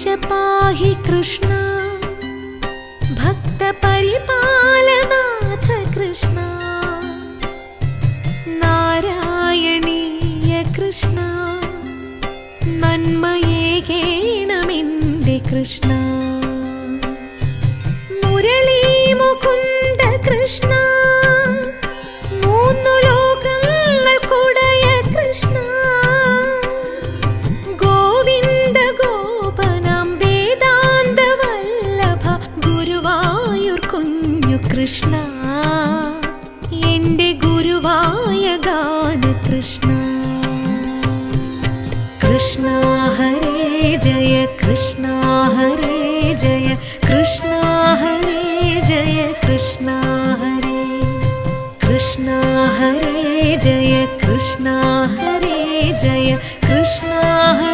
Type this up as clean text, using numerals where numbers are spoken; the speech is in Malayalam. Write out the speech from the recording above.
पाहि कृष्ण भक्त परिपालनाथ कृष्ण नारायणीय कृष्ण नन्मयेगेणमेन्दे कृष्ण मुरली मुकुन्द कृष्ण മൂന്നു ലോകങ്ങൾക്കുടയ കൃഷ്ണ ഗോവിന്ദ ഗോപനാം വേദാന്ത വല്ലഭ ഗുരുവായൂർ കുഞ്ഞു കൃഷ്ണ എൻ്റെ ഗുരുവായ ഗാന കൃഷ്ണ കൃഷ്ണ ഹരേ ജയ കൃഷ്ണ ഹരേ ജയ കൃഷ്ണ ഹരേ ജയ കൃഷ്ണ ഹരേ कृष्ण हरे जय कृष्ण हरे जय